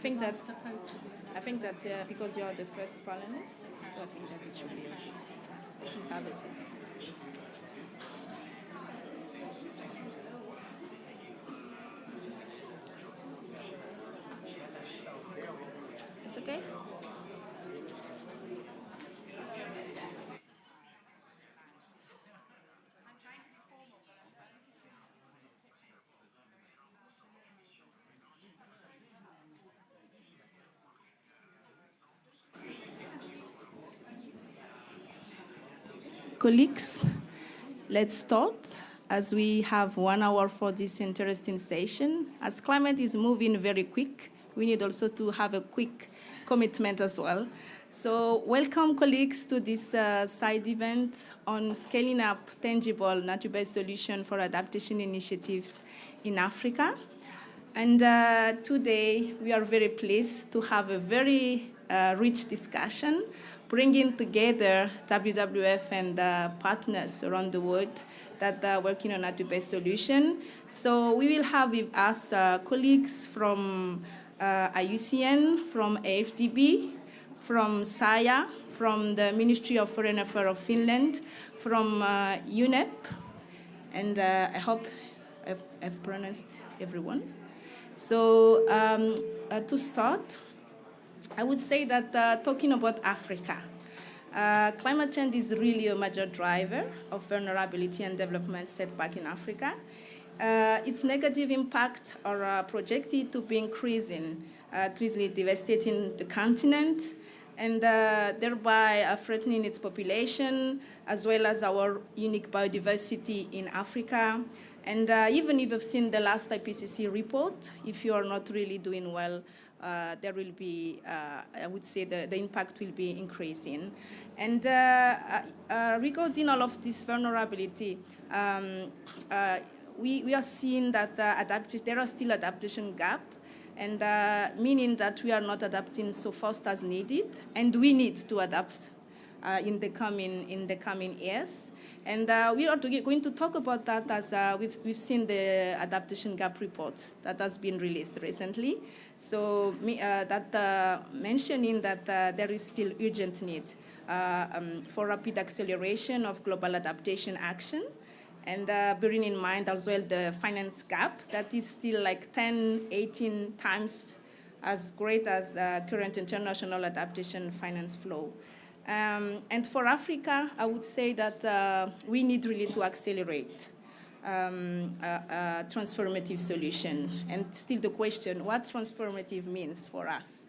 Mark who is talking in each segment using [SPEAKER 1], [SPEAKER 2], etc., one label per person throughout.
[SPEAKER 1] think that
[SPEAKER 2] supposed to be.
[SPEAKER 1] because you are the first panelist, so I think that it should be okay. So please have a seat. It's okay? Colleagues, let's start as we have 1 hour for this interesting session. As climate is moving very quick, we need also to have a quick commitment as well. So welcome, colleagues, to this side event on scaling up tangible nature-based solutions for adaptation initiatives in Africa. And today, we are very pleased to have a very rich discussion, bringing together WWF and partners around the world that are working on nature-based solution. So we will have with us colleagues from IUCN, from AFDB, from SAIA, from the Ministry of Foreign Affairs of Finland, from UNEP, and I hope I've pronounced everyone. So to start, I would say that talking about Africa, climate change is really a major driver of vulnerability and development setback in Africa. Its negative impact are projected to be increasingly devastating the continent, and thereby threatening its population, as well as our unique biodiversity in Africa. And even if you've seen the last IPCC report, if you are not really doing well, there will be, I would say, the impact will be increasing. And regarding all of this vulnerability, we are seeing that there are still adaptation gap, and meaning that we are not adapting so fast as needed, and we need to adapt in the coming years. And we are going to talk about that as we've seen the adaptation gap report that has been released recently. So mentioning that there is still urgent need for rapid acceleration of global adaptation action, and bearing in mind as well the finance gap that is still like 10, 18 times as great as current international adaptation finance flow. And for Africa, I would say that we need really to accelerate a transformative solution. And still the question, what transformative means for us?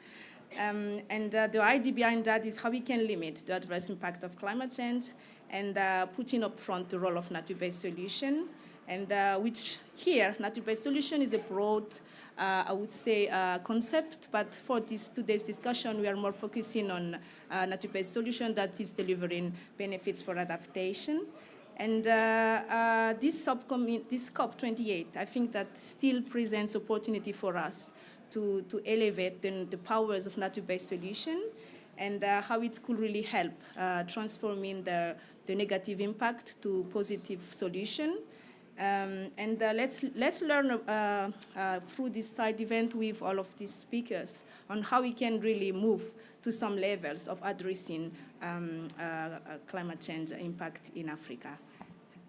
[SPEAKER 1] And the idea behind that is how we can limit the adverse impact of climate change and putting up front the role of nature-based solution. And which here, nature-based solution is a broad, I would say, concept, but for today's discussion, we are more focusing on nature-based solution that is delivering benefits for adaptation. And this COP28, I think that still presents opportunity for us to elevate the powers of nature-based solution and how it could really help transforming the negative impact to positive solution. And let's learn through this side event with all of these speakers on how we can really move to some levels of addressing climate change impact in Africa.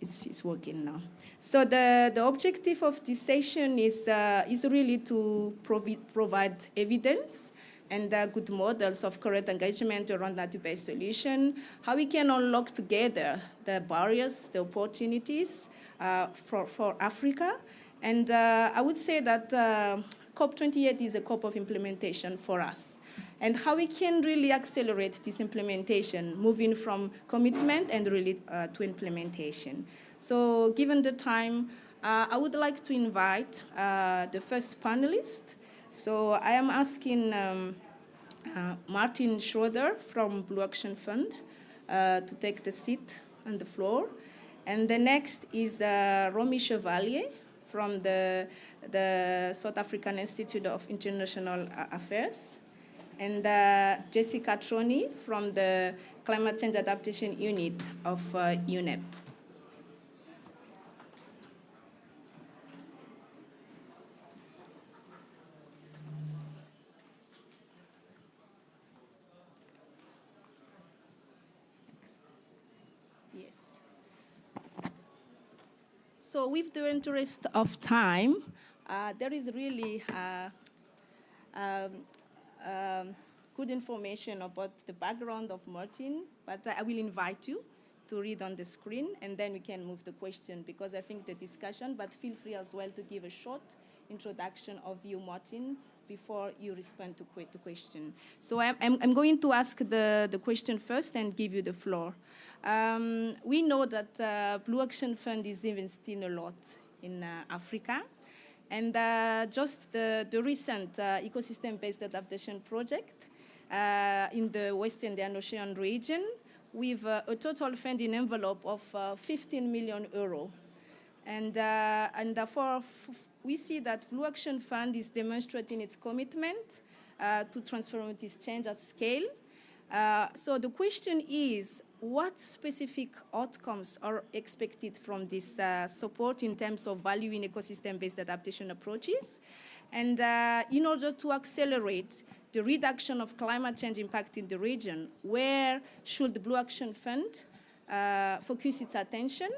[SPEAKER 1] It's working now. So the objective of this session is really to provide evidence and good models of current engagement around nature-based solution, how we can unlock together the barriers, the opportunities for Africa. And I would say that COP28 is a COP of implementation for us, and how we can really accelerate this implementation, moving from commitment and really to implementation. So given the time, I would like to invite the first panelist. So I am asking Martin Schroeder from Blue Action Fund to take the seat on the floor. And the next is Romy Chevalier from the South African Institute of International Affairs, and Jessica Troni from the Climate Change Adaptation Unit of UNEP. Yes. So with the interest of time, there is really um, good information about the background of Martin, but I will invite you to read on the screen, and then we can move the question, because I think the discussion, but feel free as well to give a short introduction of you, Martin, before you respond to the question. So I'm going to ask the question first and give you the floor. We know that Blue Action Fund is investing a lot in Africa. And just the recent ecosystem-based adaptation project in the Western Indian Ocean region with a total funding envelope of 15 million euro. And therefore, we see that Blue Action Fund is demonstrating its commitment to transformative change at scale. So the question is, what specific outcomes are expected from this support in terms of valuing ecosystem-based adaptation approaches? And in order to accelerate the reduction of climate change impact in the region, where should the Blue Action Fund focus its attention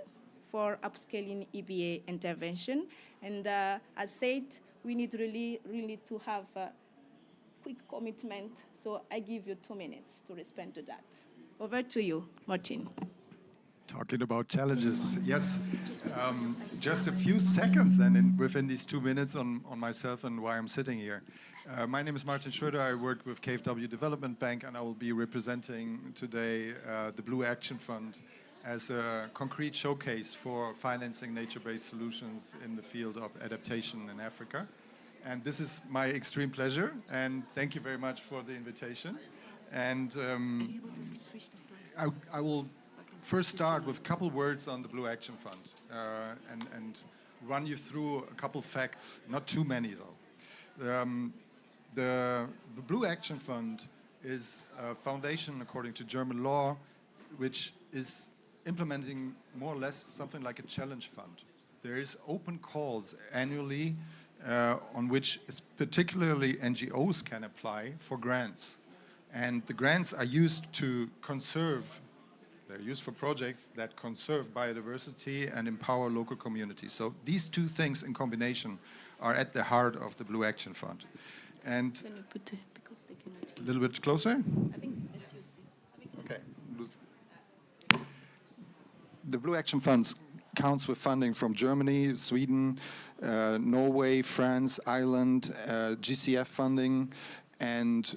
[SPEAKER 1] for upscaling EBA intervention? And as said, we need really to have quick commitment. So I give you 2 minutes to respond to that. Over to you, Martin.
[SPEAKER 2] Talking about challenges, yes. Just a few seconds then within these 2 minutes on myself and why I'm sitting here. My name is Martin Schröder. I work with KfW Development Bank, and I will be representing today the Blue Action Fund as a concrete showcase for financing nature-based solutions in the field of adaptation in Africa. And this is my extreme pleasure, and thank you very much for the invitation. And I will first start with a couple words on the Blue Action Fund and run you through a couple facts, not too many though. The Blue Action Fund is a foundation according to German law, which is implementing more or less something like a challenge fund. There is open calls annually on which particularly NGOs can apply for grants. And the grants are used to conserve, they're used for projects that conserve biodiversity and empower local communities. So these two things in combination are at the heart of the Blue Action Fund. And
[SPEAKER 1] can you put it, because they cannot...
[SPEAKER 2] A little bit closer?
[SPEAKER 1] I think let's use this.
[SPEAKER 2] Okay. The Blue Action Fund counts with funding from Germany, Sweden, Norway, France, Ireland, GCF funding, and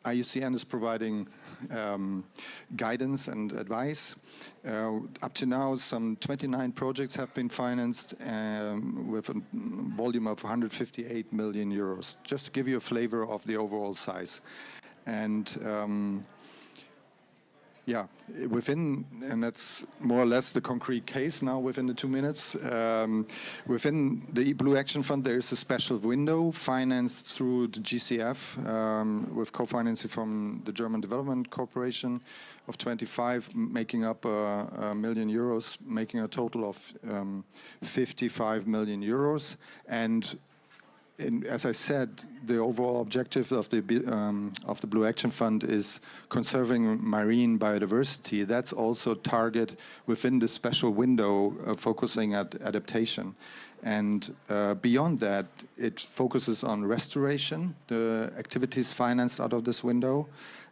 [SPEAKER 2] IUCN is providing guidance and advice. Up to now, some 29 projects have been financed with a volume of 158 million euros, just to give you a flavor of the overall size. And yeah, and that's more or less the concrete case now within the 2 minutes. Within the Blue Action Fund, there is a special window financed through the GCF with co-financing from the German Development Corporation of 25, making up a million euros, making a total of 55 million euros. And as I said, the overall objective of the Blue Action Fund is conserving marine biodiversity. That's also a target within the special window focusing at adaptation. And beyond that, it focuses on restoration, the activities financed out of this window,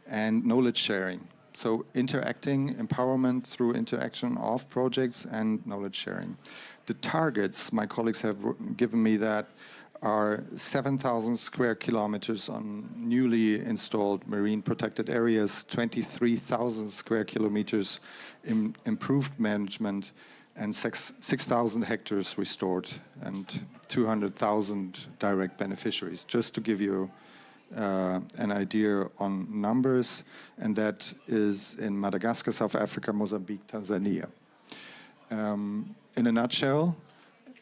[SPEAKER 2] and knowledge sharing. So interacting, empowerment through interaction of projects and knowledge sharing. The targets, my colleagues have given me that, are 7,000 square kilometers on newly installed marine protected areas, 23,000 square kilometers in improved management, and 6,000 hectares restored, and 200,000 direct beneficiaries, just to give you an idea on numbers, and that is in Madagascar, South Africa, Mozambique, Tanzania. In a nutshell,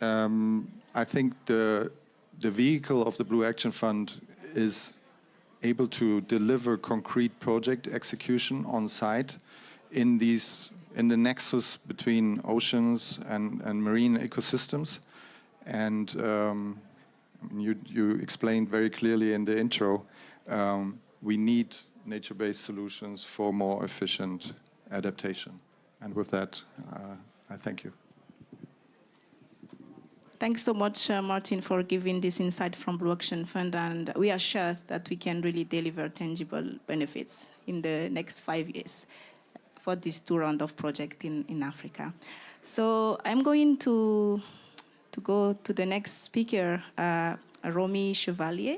[SPEAKER 2] I think the vehicle of the Blue Action Fund is able to deliver concrete project execution on site in the nexus between oceans and marine ecosystems. And you explained very clearly in the intro, we need nature-based solutions for more efficient adaptation. And with that, I thank you.
[SPEAKER 1] Thanks so much, Martin, for giving this insight from Blue Ocean Fund, and we are sure that we can really deliver tangible benefits in the next 5 years for this 2 round of project in Africa. So I'm going to go to the next speaker, Romy Chevalier,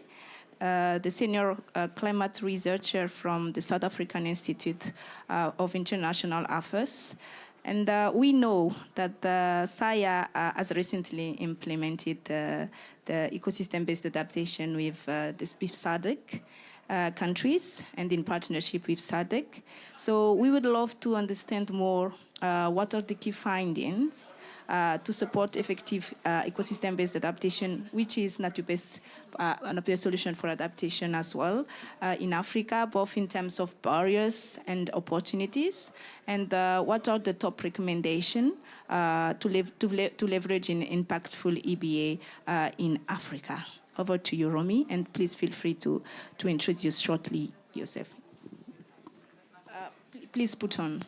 [SPEAKER 1] the senior climate researcher from the South African Institute of International Affairs. And we know that SAIA has recently implemented the ecosystem-based adaptation with SADC countries and in partnership with SADC. So we would love to understand more what are the key findings to support effective ecosystem-based adaptation, which is NbS a solution for adaptation as well in Africa, both in terms of barriers and opportunities, and what are the top recommendations to leverage in impactful EBA in Africa. Over to you, Romy, and please feel free to introduce shortly yourself. Please put on.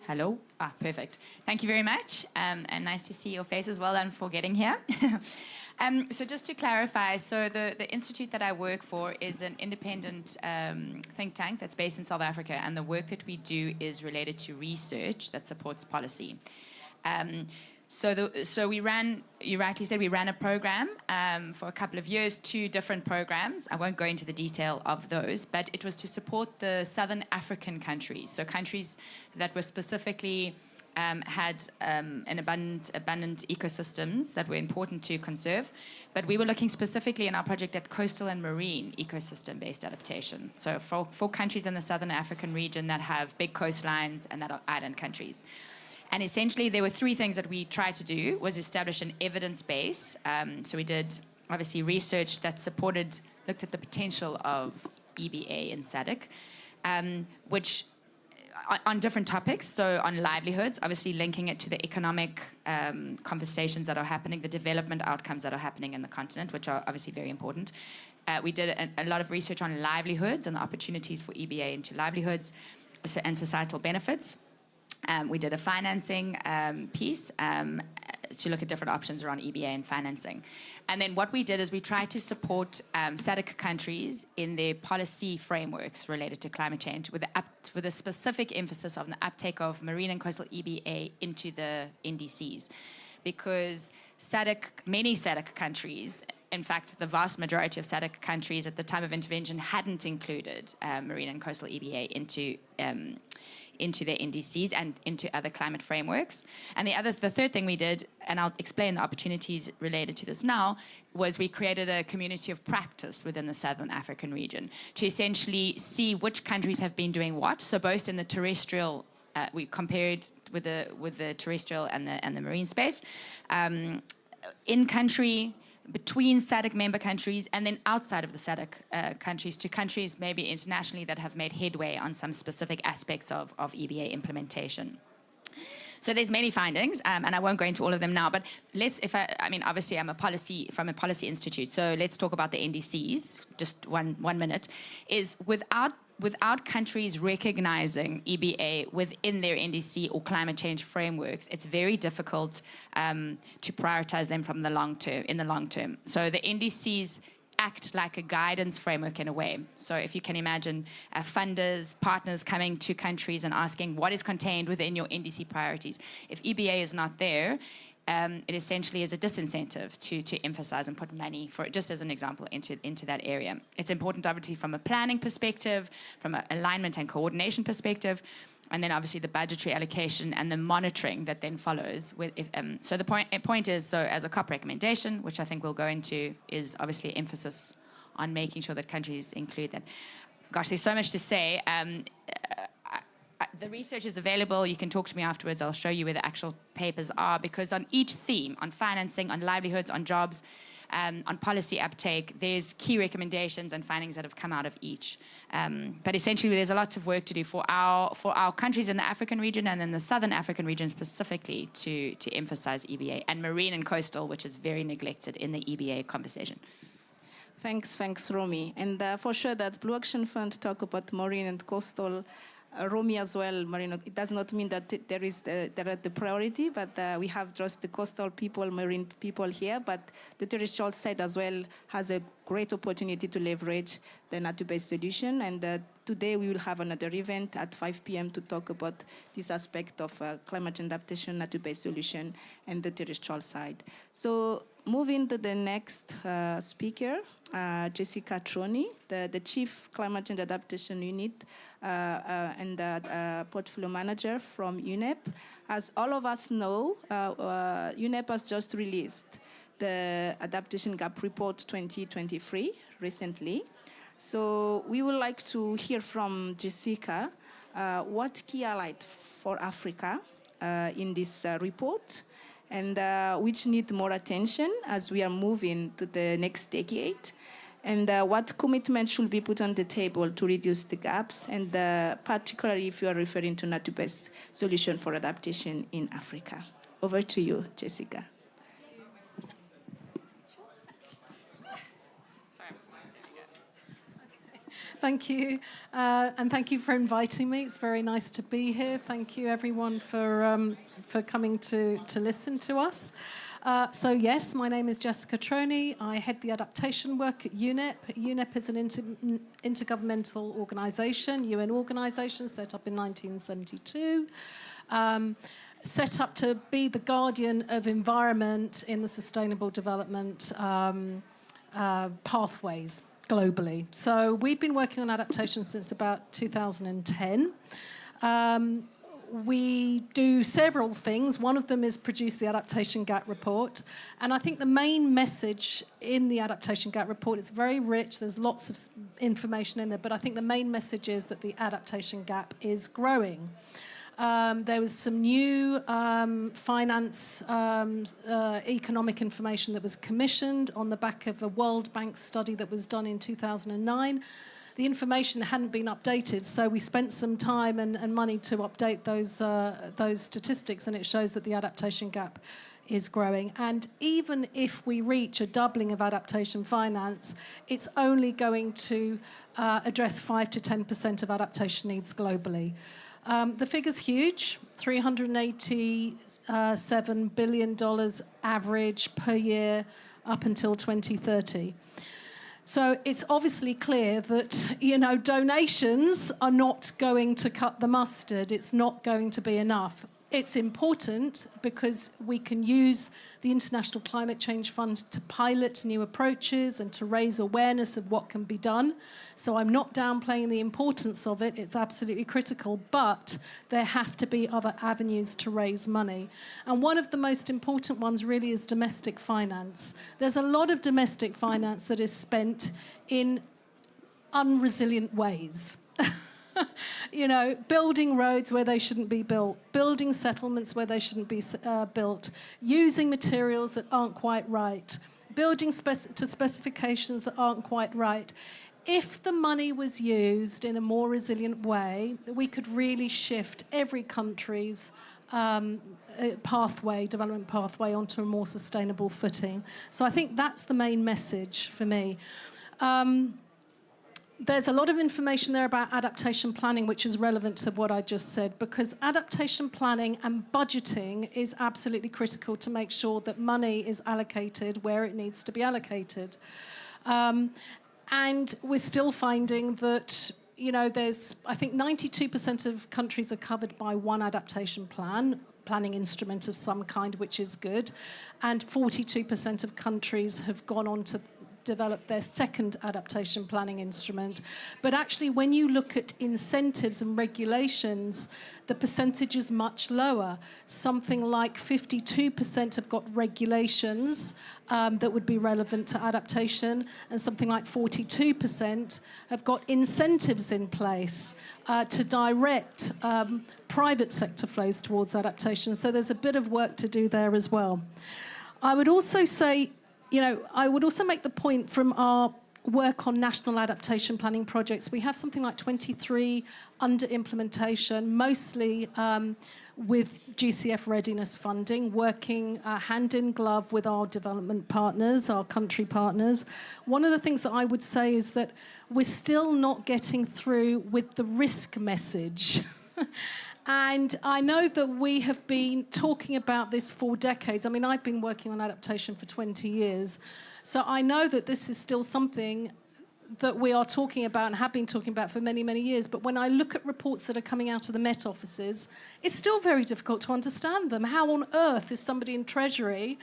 [SPEAKER 3] Hello. Perfect. Thank you very much, and nice to see your faces. Well done for getting here. So just to clarify, so the institute that I work for is an independent think tank that's based in South Africa, and the work that we do is related to research that supports policy. So we ran, you rightly said, we ran a program for a couple of years, 2 different programs. I won't go into the detail of those, but it was to support the Southern African countries, so countries that were specifically had an abundant ecosystems that were important to conserve. But we were looking specifically in our project at coastal and marine ecosystem-based adaptation. So for countries in the Southern African region that have big coastlines and that are island countries. And essentially, there were 3 things that we tried to do, was establish an evidence base. So we did, obviously, research that looked at the potential of EBA in SADC, which, on different topics, so on livelihoods, obviously linking it to the economic conversations that are happening, the development outcomes that are happening in the continent, which are obviously very important. We did a lot of research on livelihoods and the opportunities for EBA into livelihoods and societal benefits. We did a financing piece to look at different options around EBA and financing. And then what we did is we tried to support SADC countries in their policy frameworks related to climate change with a specific emphasis on the uptake of marine and coastal EBA into the NDCs. Because many SADC countries, in fact, the vast majority of SADC countries at the time of intervention hadn't included marine and coastal EBA into their NDCs and into other climate frameworks. And the third thing we did, and I'll explain the opportunities related to this now, was we created a community of practice within the Southern African region to essentially see which countries have been doing what. So both in the terrestrial, we compared with the terrestrial and the marine space, in country, between SADC member countries, and then outside of the SADC countries to countries maybe internationally that have made headway on some specific aspects of EBA implementation. So there's many findings, and I won't go into all of them now, but obviously I'm from a policy institute, so let's talk about the NDCs, just one minute, is without countries recognizing EBA within their NDC or climate change frameworks, it's very difficult to prioritize them in the long term. So the NDCs act like a guidance framework in a way. So if you can imagine funders, partners coming to countries and asking what is contained within your NDC priorities. If EBA is not there, it essentially is a disincentive to emphasize and put money, for just as an example, into that area. It's important, obviously, from a planning perspective, from an alignment and coordination perspective, and then obviously the budgetary allocation and the monitoring that then follows. So the point is, so as a COP recommendation, which I think we'll go into, is obviously emphasis on making sure that countries include that. Gosh, there's so much to say. The research is available. You can talk to me afterwards. I'll show you where the actual papers are, because on each theme, on financing, on livelihoods, on jobs, on policy uptake, there's key recommendations and findings that have come out of each. But essentially, there's a lot of work to do for our countries in the African region and in the Southern African region specifically to emphasize EBA and marine and coastal, which is very neglected in the EBA conversation.
[SPEAKER 1] Thanks, Romy. And for sure that Blue Ocean Fund talk about marine and coastal Romy as well, Marino. It does not mean that there are the priority, but we have just the coastal people, marine people here. But the terrestrial side as well has a great opportunity to leverage the nature-based solution. And today we will have another event at 5 p.m. to talk about this aspect of climate change adaptation, nature-based solution, and the terrestrial side. So moving to the next speaker, Jessica Troni, the Chief Climate Change Adaptation Unit and Portfolio Manager from UNEP. As all of us know, UNEP has just released the Adaptation Gap Report 2023 recently. So we would like to hear from Jessica what key highlights for Africa in this report, and which need more attention as we are moving to the next decade, and what commitment should be put on the table to reduce the gaps, and particularly if you are referring to nature-based solution for adaptation in Africa. Over to you, Jessica.
[SPEAKER 4] Thank you, and thank you for inviting me. It's very nice to be here. Thank you, everyone, for coming to listen to us. So yes, my name is Jessica Troni. I head the adaptation work at UNEP. UNEP is an intergovernmental organisation, UN organisation set up in 1972. Set up to be the guardian of environment in the sustainable development pathways globally. So we've been working on adaptation since about 2010. We do several things. One of them is produce the Adaptation Gap Report. And I think the main message in the Adaptation Gap Report, it's very rich, there's lots of information in there, but I think the main message is that the adaptation gap is growing. There was some new finance economic information that was commissioned on the back of a World Bank study that was done in 2009. The information hadn't been updated, so we spent some time and money to update those statistics, and it shows that the adaptation gap is growing. And even if we reach a doubling of adaptation finance, it's only going to address 5 to 10% of adaptation needs globally. The figure's huge, $387 billion average per year up until 2030. So it's obviously clear that, donations are not going to cut the mustard. It's not going to be enough. It's important because we can use the International Climate Change Fund to pilot new approaches and to raise awareness of what can be done. So I'm not downplaying the importance of it. It's absolutely critical, but there have to be other avenues to raise money. And one of the most important ones really is domestic finance. There's a lot of domestic finance that is spent in unresilient ways. Building roads where they shouldn't be built, building settlements where they shouldn't be built, using materials that aren't quite right, building to specifications that aren't quite right. If the money was used in a more resilient way, we could really shift every country's development pathway onto a more sustainable footing. So I think that's the main message for me. There's a lot of information there about adaptation planning, which is relevant to what I just said, because adaptation planning and budgeting is absolutely critical to make sure that money is allocated where it needs to be allocated. And we're still finding that, I think 92% of countries are covered by one adaptation planning instrument of some kind, which is good, and 42% of countries have gone on to develop their second adaptation planning instrument. But actually, when you look at incentives and regulations, the percentage is much lower. Something like 52% have got regulations that would be relevant to adaptation, and something like 42% have got incentives in place to direct private sector flows towards adaptation. So there's a bit of work to do there as well. I would also say, I would also make the point from our work on national adaptation planning projects. We have something like 23 under implementation, mostly with GCF readiness funding, working hand in glove with our development partners, our country partners. One of the things that I would say is that we're still not getting through with the risk message. And I know that we have been talking about this for decades. I mean, I've been working on adaptation for 20 years. So I know that this is still something that we are talking about and have been talking about for many, many years. But when I look at reports that are coming out of the Met offices, it's still very difficult to understand them. How on earth is somebody in Treasury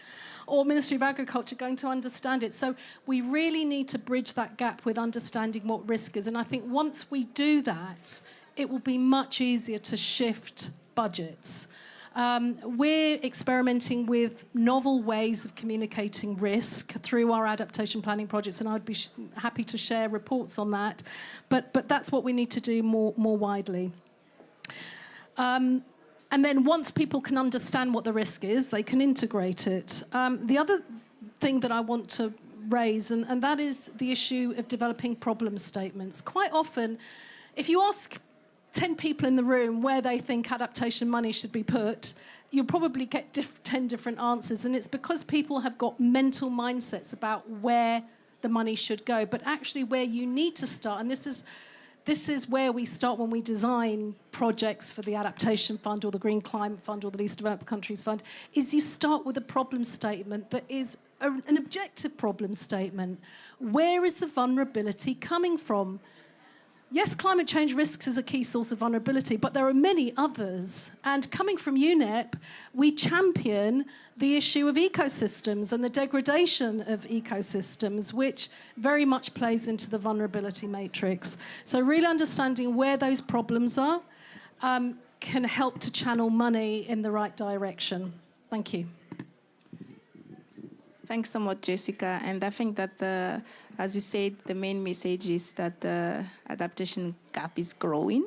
[SPEAKER 4] or Ministry of Agriculture going to understand it? So we really need to bridge that gap with understanding what risk is. And I think once we do that, it will be much easier to shift budgets. We're experimenting with novel ways of communicating risk through our adaptation planning projects, and I'd be happy to share reports on that. But that's what we need to do more widely. And then once people can understand what the risk is, they can integrate it. The other thing that I want to raise, and that is the issue of developing problem statements. Quite often, if you ask 10 people in the room where they think adaptation money should be put, you'll probably get 10 different answers. And it's because people have got mental mindsets about where the money should go. But actually where you need to start, and this is where we start when we design projects for the Adaptation Fund or the Green Climate Fund or the Least Developed Countries Fund, is you start with a problem statement that is an objective problem statement. Where is the vulnerability coming from? Yes, climate change risks is a key source of vulnerability, but there are many others. And coming from UNEP, we champion the issue of ecosystems and the degradation of ecosystems, which very much plays into the vulnerability matrix. So really understanding where those problems are can help to channel money in the right direction. Thank you.
[SPEAKER 1] Thanks so much, Jessica. And I think that, as you said, the main message is that the adaptation gap is growing.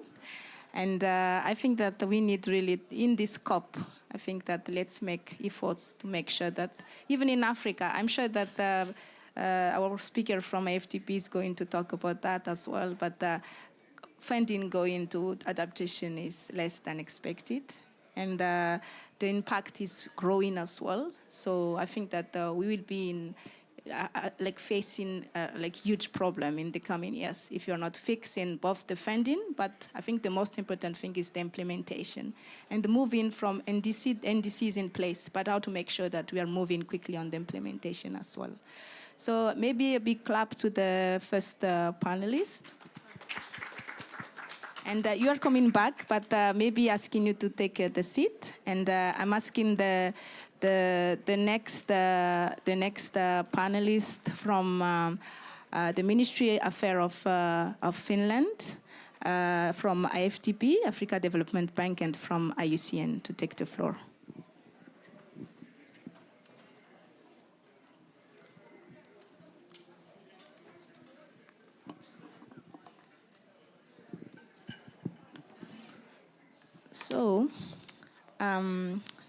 [SPEAKER 1] And I think that we need really, in this COP, I think that let's make efforts to make sure that, even in Africa, I'm sure that our speaker from AFTP is going to talk about that as well, but funding going to adaptation is less than expected. And the impact is growing as well. So I think that we will be in facing huge problem in the coming years if you're not fixing both the funding, but I think the most important thing is the implementation and the moving from NDC is in place, but how to make sure that we are moving quickly on the implementation as well. So maybe a big clap to the first panelist. And you are coming back, but maybe asking you to take the seat. And I'm asking the next panelist from the Ministry Affairs of Finland, from IFTP, Africa Development Bank, and from IUCN to take the floor. So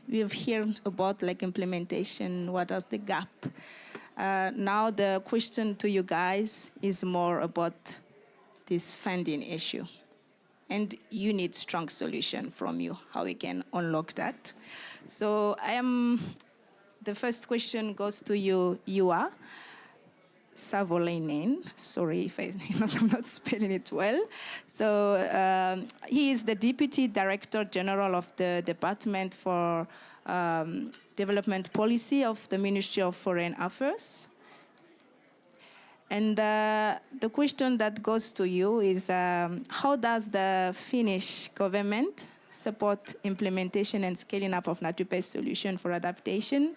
[SPEAKER 1] we have heard about implementation, what is the gap. Now the question to you guys is more about this funding issue. And you need strong solution from you, how we can unlock that. So the first question goes to you, Juha Savolainen. Sorry if I'm not spelling it well. So he is the Deputy Director General of the Department for Development Policy of the Ministry of Foreign Affairs. And the question that goes to you is, how does the Finnish government support implementation and scaling up of nature-based solution for adaptation?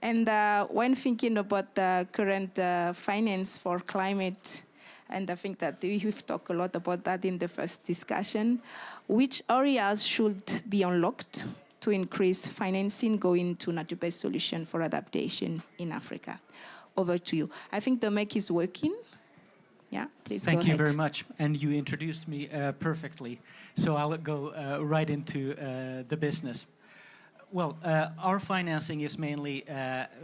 [SPEAKER 1] And when thinking about the current finance for climate, and I think that we've talked a lot about that in the first discussion, which areas should be unlocked to increase financing going to nature-based solution for adaptation in Africa? Over to you. I think the mic is working. Yeah, please go ahead.
[SPEAKER 5] Thank you very much. And you introduced me perfectly. So I'll go right into the business. Well, our financing is mainly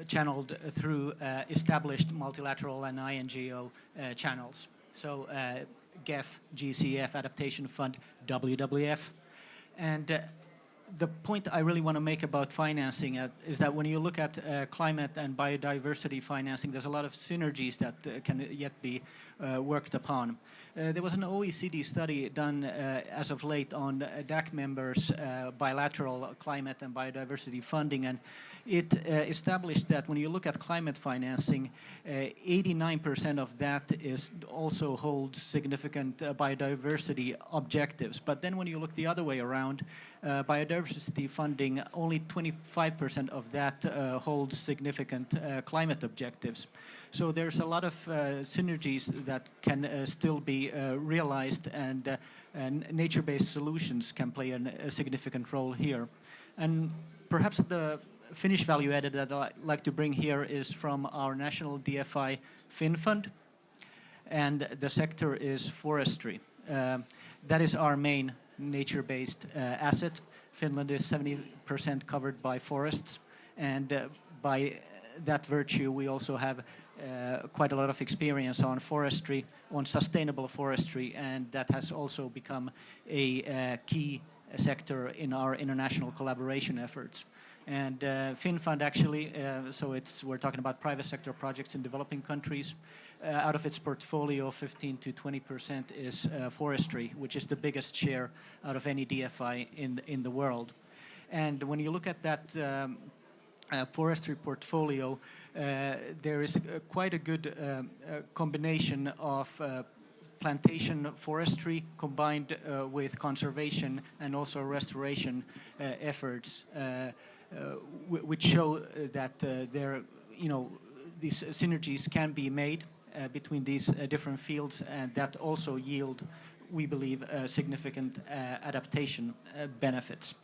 [SPEAKER 5] channeled through established multilateral and INGO channels. So GEF, GCF, Adaptation Fund, WWF. And the point I really want to make about financing is that when you look at climate and biodiversity financing, there's a lot of synergies that can yet be worked upon. There was an OECD study done as of late on DAC members' bilateral climate and biodiversity funding, and it established that when you look at climate financing, 89% of that also holds significant biodiversity objectives. But then when you look the other way around, biodiversity funding, only 25% of that holds significant climate objectives. So there's a lot of synergies that can still be realized, and nature-based solutions can play a significant role here. And perhaps the Finnish value added that I'd like to bring here is from our national DFI FinFund, and the sector is forestry. That is our main nature-based asset. Finland is 70% covered by forests, and by that virtue we also have quite a lot of experience on forestry, on sustainable forestry, and that has also become a key sector in our international collaboration efforts. And FinFund actually, we're talking about private sector projects in developing countries. Out of its portfolio, 15 to 20% is forestry, which is the biggest share out of any DFI in the world. And when you look at that forestry portfolio, there is quite a good combination of plantation forestry combined with conservation and also restoration efforts, which show that these synergies can be made between these different fields, and that also yield, we believe, significant adaptation benefits.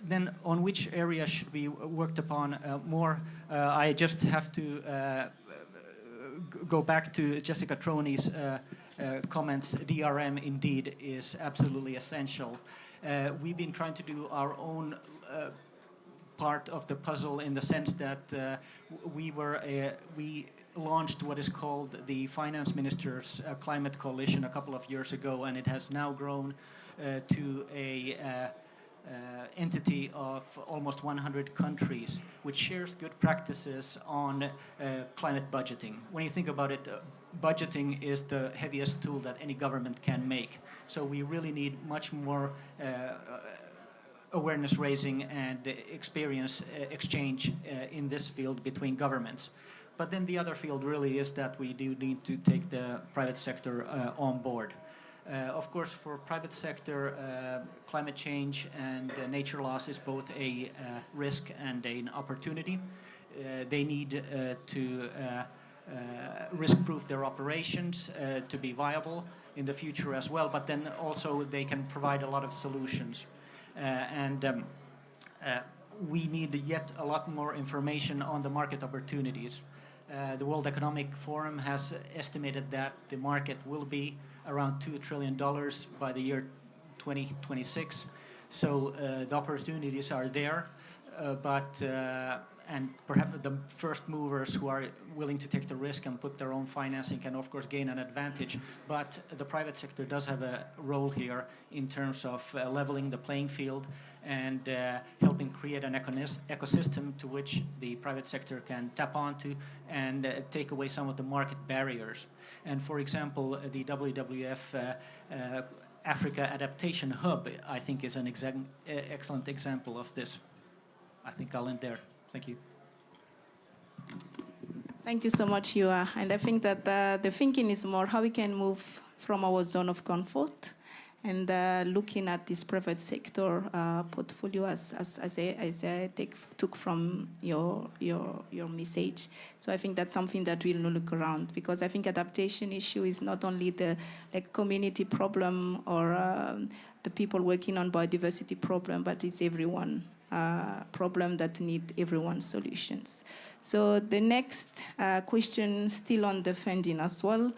[SPEAKER 5] Then on which areas should be worked upon more? I just have to go back to Jessica Troney's comments. DRM indeed is absolutely essential. We've been trying to do our own part of the puzzle in the sense that we launched what is called the Finance Ministers' Climate Coalition a couple of years ago, and it has now grown to a entity of almost 100 countries, which shares good practices on climate budgeting. When you think about it, budgeting is the heaviest tool that any government can make. So we really need much more awareness raising and experience exchange in this field between governments. But then the other field really is that we do need to take the private sector on board. Of course, for private sector, climate change and nature loss is both a risk and an opportunity. They need to risk-proof their operations to be viable in the future as well, but then also they can provide a lot of solutions. We need yet a lot more information on the market opportunities. The World Economic Forum has estimated that the market will be around $2 trillion by the year 2026. So the opportunities are there, and perhaps the first movers who are willing to take the risk and put their own financing can of course gain an advantage. But the private sector does have a role here in terms of leveling the playing field and helping create an ecosystem to which the private sector can tap onto and take away some of the market barriers. And for example, the WWF Africa Adaptation Hub, I think, is an excellent example of this. I think I'll end there. Thank you.
[SPEAKER 1] Thank you so much, Juha. And I think that the thinking is more how we can move from our zone of comfort and looking at this private sector portfolio as I took from your message. So I think that's something that we'll look around, because I think adaptation issue is not only the community problem or the people working on biodiversity problem, but it's everyone. Problem that need everyone's solutions. So the next question, still on the funding as well,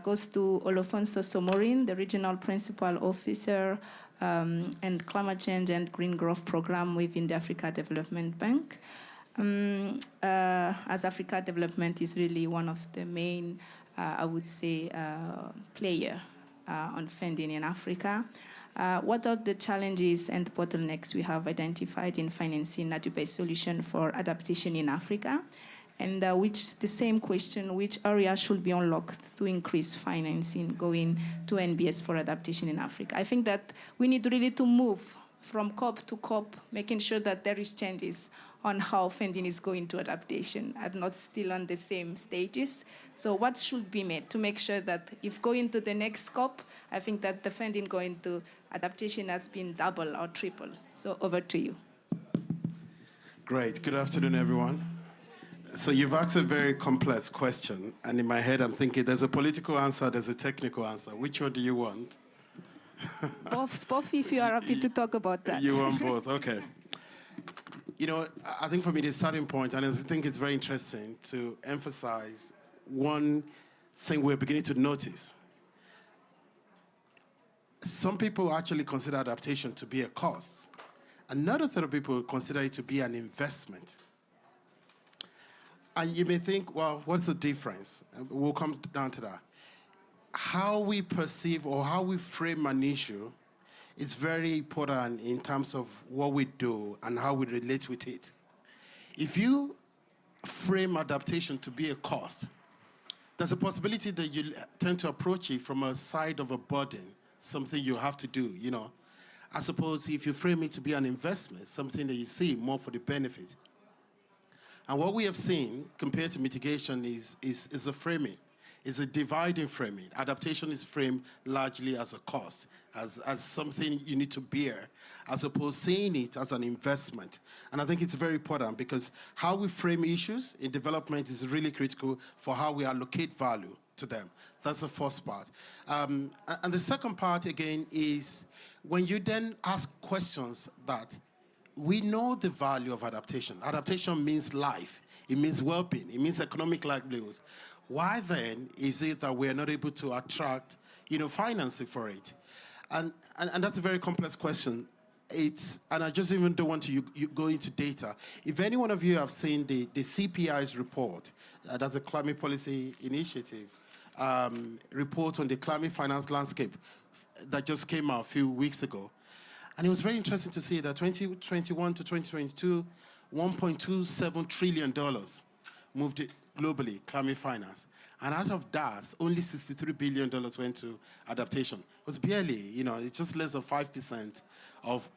[SPEAKER 1] goes to Olofonso Somorin, the Regional Principal Officer and climate change and green growth program within the Africa Development Bank. As Africa Development is really one of the main, I would say, player on funding in Africa. What are the challenges and bottlenecks we have identified in financing nature-based solution for adaptation in Africa? And the same question, which areas should be unlocked to increase financing going to NbS for adaptation in Africa? I think that we need really to move from COP to COP, making sure that there is changes on how funding is going to adaptation and not still on the same stages. So what should be made to make sure that if going to the next COP, I think that the funding going to adaptation has been double or triple. So over to you.
[SPEAKER 6] Great. Good afternoon, everyone. So you've asked a very complex question, and in my head I'm thinking there's a political answer, there's a technical answer. Which one do you want?
[SPEAKER 1] Both if you are happy to talk about that.
[SPEAKER 6] You want both, okay. You know, I think for me the starting point, and I think it's very interesting to emphasize one thing we're beginning to notice. Some people actually consider adaptation to be a cost. Another set of people consider it to be an investment. And you may think, well, what's the difference? We'll come down to that. How we perceive or how we frame an issue is very important in terms of what we do and how we relate with it. If you frame adaptation to be a cost, there's a possibility that you tend to approach it from a side of a burden, something you have to do, you know. I suppose if you frame it to be an investment, something that you see more for the benefit. And what we have seen compared to mitigation is a framing. It's a dividing framing. Adaptation is framed largely as a cost, as something you need to bear, as opposed to seeing it as an investment. And I think it's very important because how we frame issues in development is really critical for how we allocate value to them. That's the first part. And the second part, again, is when you then ask questions that we know the value of adaptation. Adaptation means life. It means well-being. It means economic livelihoods. Why then is it that we're not able to attract, financing for it? And that's a very complex question. And I just even don't want to go into data. If any one of you have seen the CPI's report, that's a Climate Policy Initiative report on the climate finance landscape that just came out a few weeks ago. And it was very interesting to see that 2021 to 2022, $1.27 trillion moved it globally, climate finance. And out of that, only $63 billion went to adaptation. It was barely, it's just less than 5% of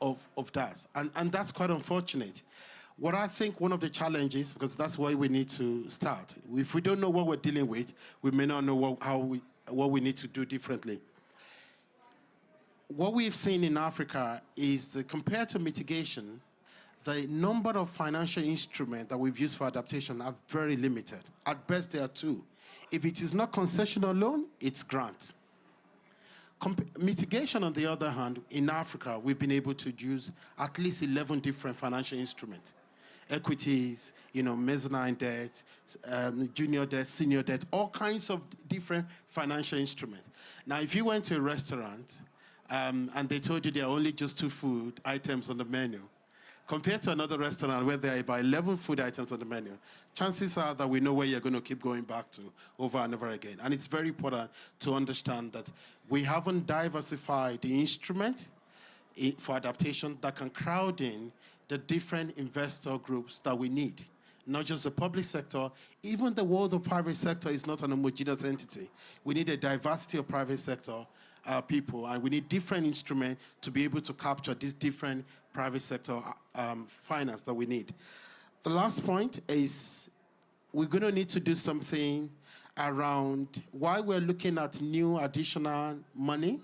[SPEAKER 6] that. And that's quite unfortunate. What I think one of the challenges, because that's why we need to start, if we don't know what we're dealing with, we may not know what we need to do differently. What we've seen in Africa is that compared to mitigation, the number of financial instruments that we've used for adaptation are very limited. At best, there are two. If it is not concessional loan, it's grant. Mitigation, on the other hand, in Africa, we've been able to use at least 11 different financial instruments. Equities, mezzanine debt, junior debt, senior debt, all kinds of different financial instruments. Now, if you went to a restaurant and they told you there are only just 2 food items on the menu, compared to another restaurant where there are about 11 food items on the menu, chances are that we know where you're going to keep going back to over and over again. And it's very important to understand that we haven't diversified the instrument for adaptation that can crowd in the different investor groups that we need. Not just the public sector, even the world of private sector is not an homogeneous entity. We need a diversity of private sector people, and we need different instruments to be able to capture these different private sector finance that we need. The last point is we're going to need to do something around why we're looking at new additional money.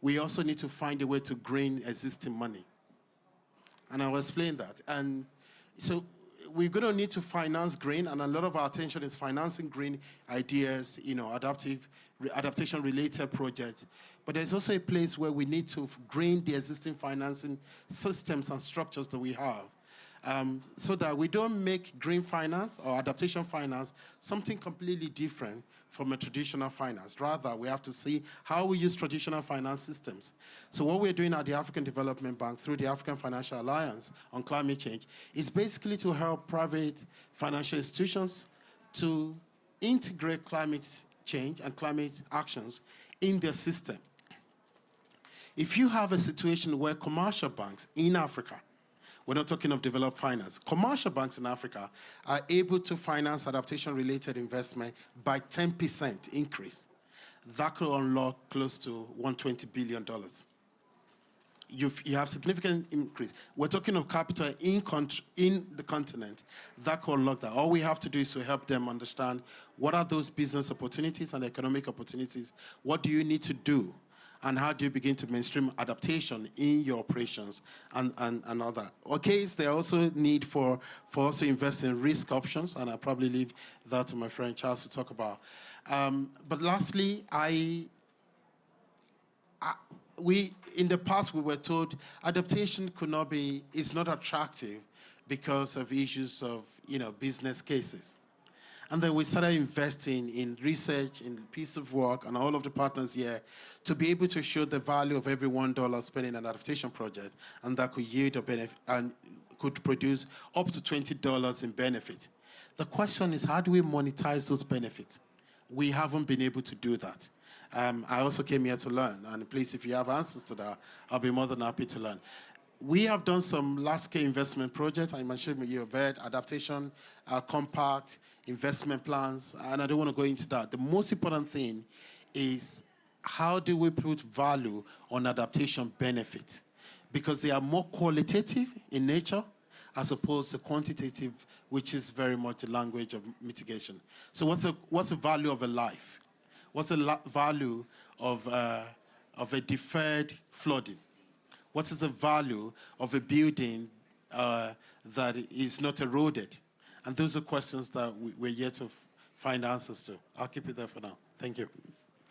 [SPEAKER 6] We also need to find a way to green existing money. And I'll explain that. And so we're going to need to finance green, and a lot of our attention is financing green ideas, adaptation-related projects. But there's also a place where we need to green the existing financing systems and structures that we have, so that we don't make green finance or adaptation finance something completely different from a traditional finance. Rather, we have to see how we use traditional finance systems. So what we're doing at the African Development Bank through the African Financial Alliance on climate change is basically to help private financial institutions to integrate climate change and climate actions in their system. If you have a situation where commercial banks in Africa, we're not talking of developed finance, commercial banks in Africa are able to finance adaptation-related investment by 10% increase, that could unlock close to $120 billion. You have significant increase. We're talking of capital in the continent that could unlock that. All we have to do is to help them understand what are those business opportunities and economic opportunities, what do you need to do, and how do you begin to mainstream adaptation in your operations and all that. Okay, there also need for us to invest in risk options, and I'll probably leave that to my friend Charles to talk about. But lastly, in the past we were told adaptation is not attractive because of issues of business cases. And then we started investing in research, in piece of work, and all of the partners here to be able to show the value of every $1 spent in an adaptation project, and that could yield a benefit and could produce up to $20 in benefit. The question is, how do we monetize those benefits? We haven't been able to do that. I also came here to learn, and please, if you have answers to that, I'll be more than happy to learn. We have done some large-scale investment projects. I mentioned your bed, adaptation, compact, investment plans, and I don't want to go into that. The most important thing is how do we put value on adaptation benefit? Because they are more qualitative in nature as opposed to quantitative, which is very much the language of mitigation. So what's the value of a life? What's the value of a deferred flooding? What is the value of a building that is not eroded? And those are questions that we're yet to find answers to. I'll keep it there for now. Thank you.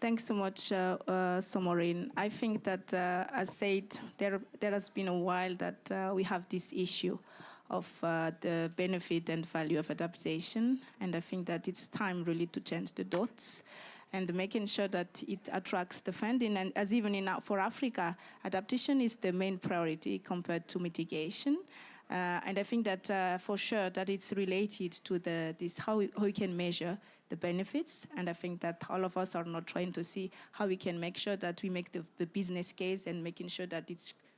[SPEAKER 1] Thanks so much, Somorin. I think that, as said, there has been a while that we have this issue of the benefit and value of adaptation. And I think that it's time really to change the dots and making sure that it attracts the funding. And as even for Africa, adaptation is the main priority compared to mitigation. And I think that for sure that it's related to how we can measure the benefits. And I think that all of us are not trying to see how we can make sure that we make the business case and making sure that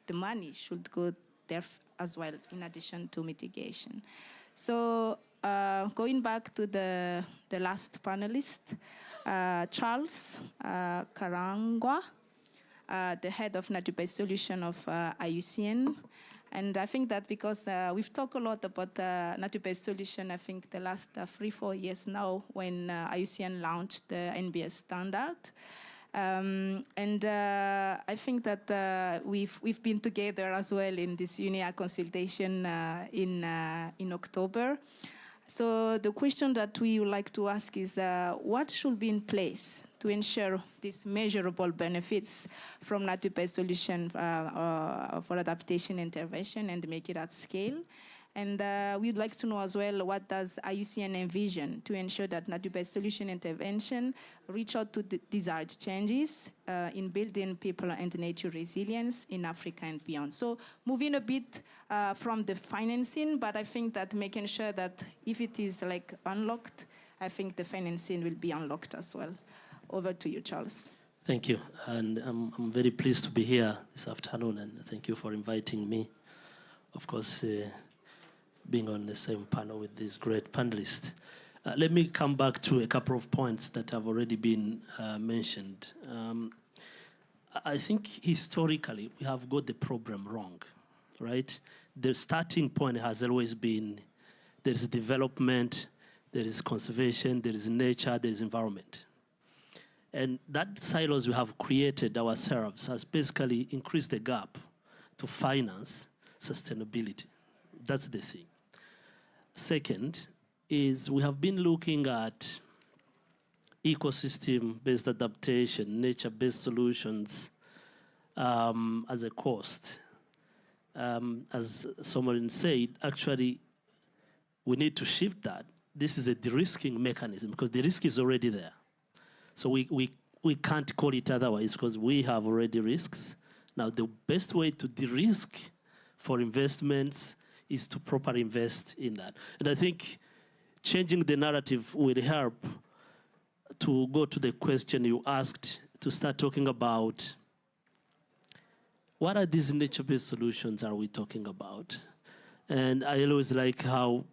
[SPEAKER 1] the money should go there as well, in addition to mitigation. So going back to the last panelist, Charles Karangwa, the head of nature-based solution of IUCN. And I think that because we've talked a lot about nature-based solution, I think the last 3-4 years now when IUCN launched the NbS standard. And I think that we've been together as well in this UNIA consultation in October. So the question that we would like to ask is what should be in place to ensure these measurable benefits from nature-based solution for adaptation intervention and make it at scale? And we'd like to know as well, what does IUCN envision to ensure that nature-based solution intervention reach out to the desired changes in building people and nature resilience in Africa and beyond? So moving a bit from the financing, but I think that making sure that if it is like unlocked, I think the financing will be unlocked as well. Over to you, Charles.
[SPEAKER 7] Thank you. And I'm very pleased to be here this afternoon, and thank you for inviting me. Of course, being on the same panel with these great panelists. Let me come back to a couple of points that have already been mentioned. I think historically we have got the problem wrong, right? The starting point has always been there is development, there is conservation, there is nature, there is environment. And that silos we have created ourselves has basically increased the gap to finance sustainability. That's the thing. Second is we have been looking at ecosystem-based adaptation, nature-based solutions as a cost. As someone said, actually, we need to shift that. This is a de-risking mechanism because the risk is already there. So we can't call it otherwise because we have already risks. Now, the best way to de-risk for investments is to properly invest in that. And I think changing the narrative will help to go to the question you asked, to start talking about what are these nature-based solutions are we talking about? And I always like how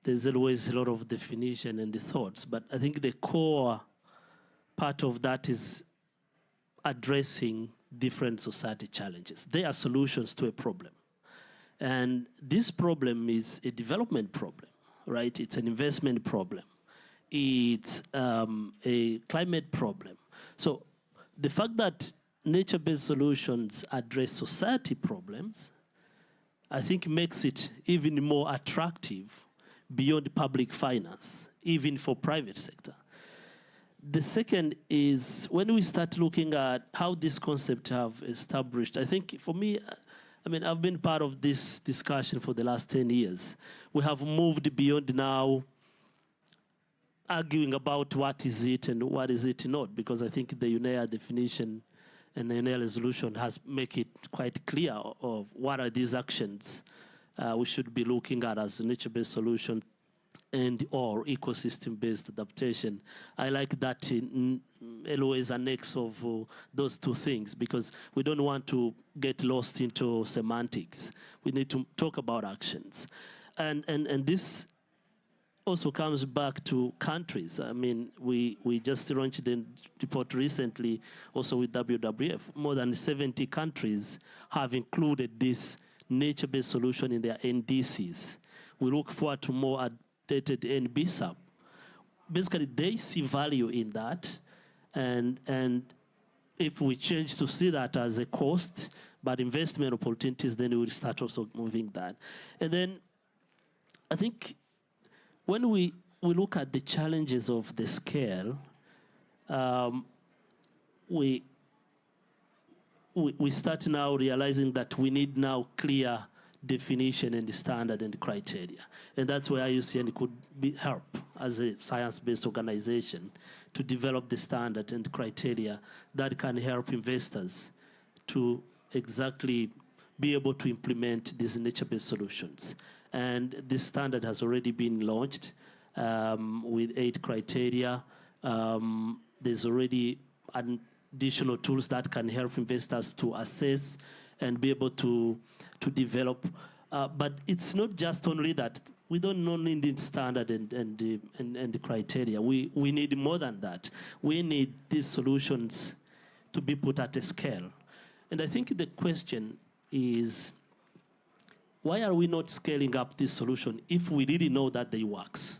[SPEAKER 7] there's always a lot of definition and the thoughts, but I think the core part of that is addressing different society challenges. They are solutions to a problem. And this problem is a development problem, right? It's an investment problem. It's a climate problem. So the fact that nature-based solutions address society problems, I think makes it even more attractive beyond public finance, even for private sector. The second is when we start looking at how this concept have established, I think for me, I mean, I've been part of this discussion for the last 10 years. We have moved beyond now arguing about what is it and what is it not, because I think the UNEA definition and the UNEA resolution has make it quite clear of what are these actions we should be looking at as nature-based solution and or ecosystem-based adaptation. I like that in always annex of those two things, because we don't want to get lost into semantics. We need to talk about actions. And this also comes back to countries. I mean, we just launched a report recently also with WWF. More than 70 countries have included this nature-based solution in their NDCs. We look forward to more updated NbS. Basically, they see value in that, and if we change to see that as a cost, but investment opportunities, then we will start also moving that. And then I think when we look at the challenges of the scale, we start now realizing that we need now clear definition and the standard and the criteria. And that's where IUCN could help as a science-based organization to develop the standard and the criteria that can help investors to exactly be able to implement these nature-based solutions. And this standard has already been launched with 8 criteria. There's already additional tools that can help investors to assess and be able to develop. But it's not just only that. We don't only need standard and the criteria. We need more than that. We need these solutions to be put at a scale. And I think the question is, why are we not scaling up this solution if we really know that they works?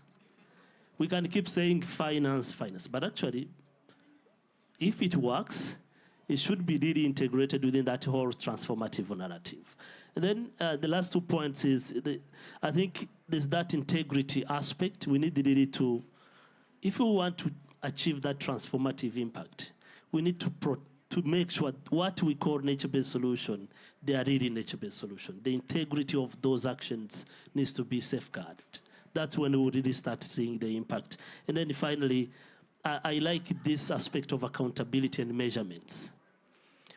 [SPEAKER 7] We can keep saying finance, but actually, if it works, it should be really integrated within that whole transformative narrative. And then the last 2 points is, I think there's that integrity aspect. We need really to, if we want to achieve that transformative impact, we need to make sure what we call nature-based solution, they are really nature-based solution. The integrity of those actions needs to be safeguarded. That's when we really start seeing the impact. And then finally, I like this aspect of accountability and measurements.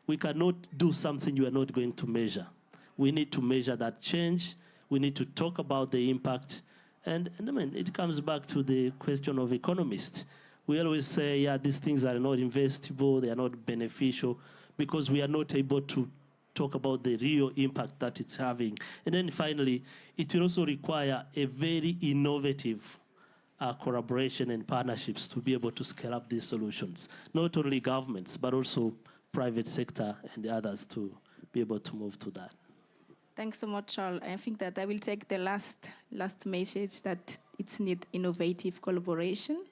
[SPEAKER 7] We cannot do something you are not going to measure. We need to measure that change. We need to talk about the impact. And I mean, it comes back to the question of economists. We always say, yeah, these things are not investable, they are not beneficial, because we are not able to talk about the real impact that it's having. And then finally, it will also require a very innovative collaboration and partnerships to be able to scale up these solutions. Not only governments, but also private sector and the others to be able to move to that.
[SPEAKER 1] Thanks so much, Charles. I think that I will take the last message, that it's need innovative collaboration.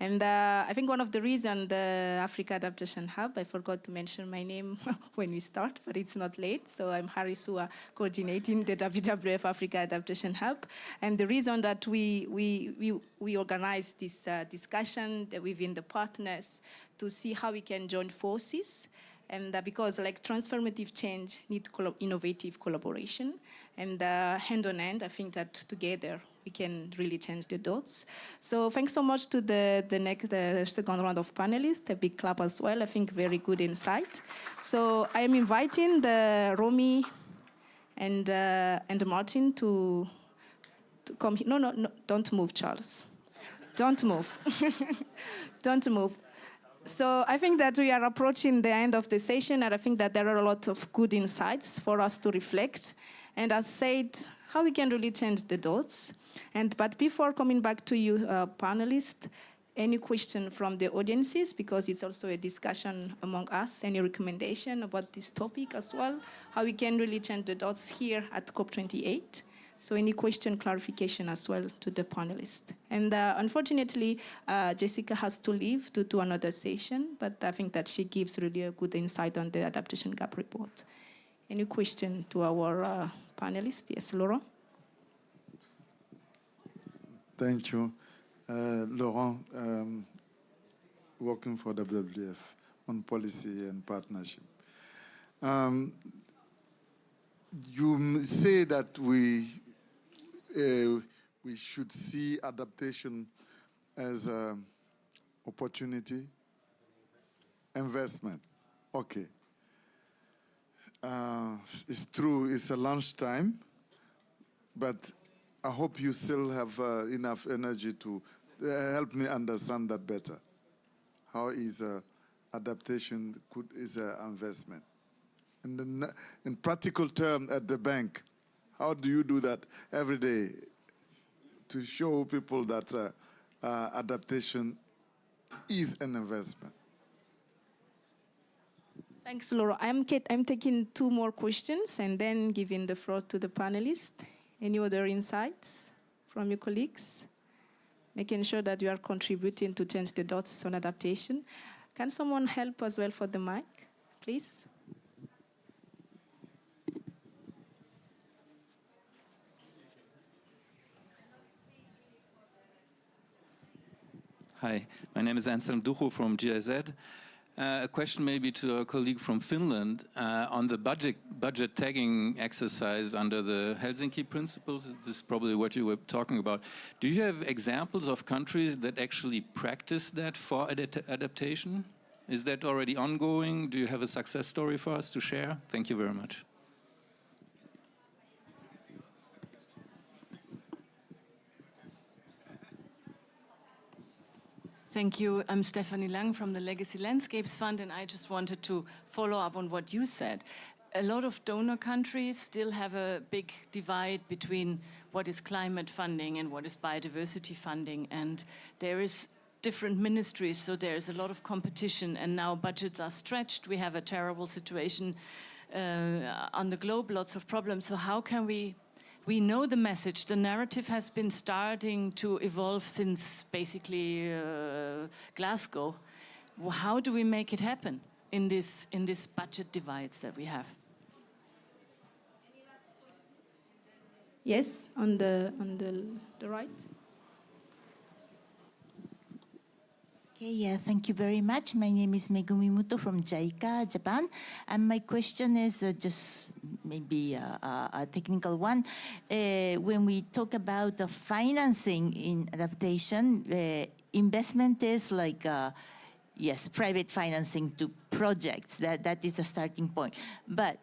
[SPEAKER 1] And I think one of the reasons the Africa Adaptation Hub, I forgot to mention my name when we start, but it's not late. So I'm Harry Sua, coordinating the WWF Africa Adaptation Hub. And the reason that we organize this discussion within the partners to see how we can join forces And because like transformative change needs innovative collaboration, and hand on hand, I think that together we can really change the dots. So thanks so much to the second round of panelists. A big clap as well. I think very good insight. So I am inviting the Romy and Martin to come. No, don't move, Charles. Don't move. Don't move. So I think that we are approaching the end of the session, and I think that there are a lot of good insights for us to reflect. And as said, how we can really change the dots. But before coming back to you, panelists, any question from the audiences, because it's also a discussion among us, any recommendation about this topic as well, how we can really change the dots here at COP28. So any question, clarification as well to the panelists. And unfortunately, Jessica has to leave to do another session, but I think that she gives really a good insight on the adaptation gap report. Any question to our panelists? Yes, Laurent?
[SPEAKER 8] Thank you. Laurent, working for WWF on policy and partnership. You say that we should see adaptation as an opportunity, investment. Okay. It's true, it's a lunchtime, but I hope you still have enough energy to help me understand that better. How is adaptation is an investment? And in practical terms at the bank, how do you do that every day to show people that adaptation is an investment?
[SPEAKER 1] Thanks, Laura. I'm taking 2 more questions and then giving the floor to the panelists. Any other insights from your colleagues? Making sure that you are contributing to change the dots on adaptation. Can someone help as well for the mic, please?
[SPEAKER 9] Hi, my name is Anselm Ducho from GIZ. A question maybe to our colleague from Finland on the budget tagging exercise under the Helsinki principles. This is probably what you were talking about. Do you have examples of countries that actually practice that for adaptation? Is that already ongoing? Do you have a success story for us to share? Thank you very much.
[SPEAKER 10] Thank you. I'm Stephanie Lang from the Legacy Landscapes Fund, and I just wanted to follow up on what you said. A lot of donor countries still have a big divide between what is climate funding and what is biodiversity funding, and there is different ministries, so there's a lot of competition, and now budgets are stretched. We have a terrible situation on the globe, lots of problems. So how can we know the message. The narrative has been starting to evolve since basically Glasgow. How do we make it happen in this budget divides that we have?
[SPEAKER 1] Yes, on the right.
[SPEAKER 11] Okay, yeah, thank you very much. My name is Megumi Muto from JICA, Japan. And my question is just maybe a technical one. When we talk about the financing in adaptation, investment is like, yes, private financing to projects. That is a starting point. But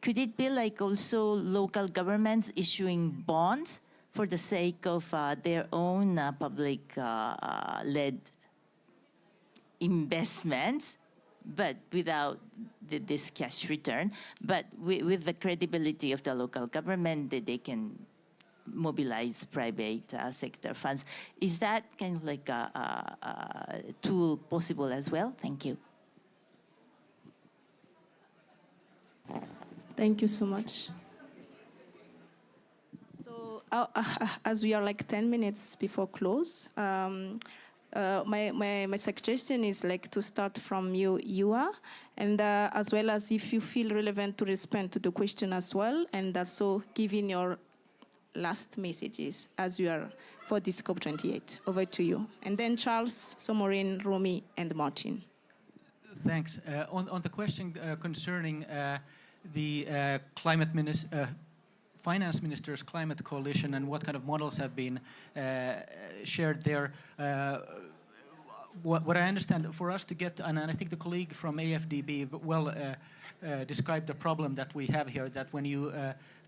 [SPEAKER 11] could it be like also local governments issuing bonds for the sake of their own public-led investments, but without this cash return, but with the credibility of the local government, that they can mobilize private sector funds. Is that kind of like a tool possible as well? Thank you.
[SPEAKER 1] Thank you so much. So as we are like 10 minutes before close, my suggestion is like to start from you are, and as well as if you feel relevant to respond to the question as well, and also giving your last messages as you are for this COP28. Over to you. And then Charles, Somorin, Romy, and Martin.
[SPEAKER 5] Thanks. On the question concerning the finance minister's climate coalition and what kind of models have been shared there, what I understand, for us to get, and I think the colleague from AFDB well described the problem that we have here, that when you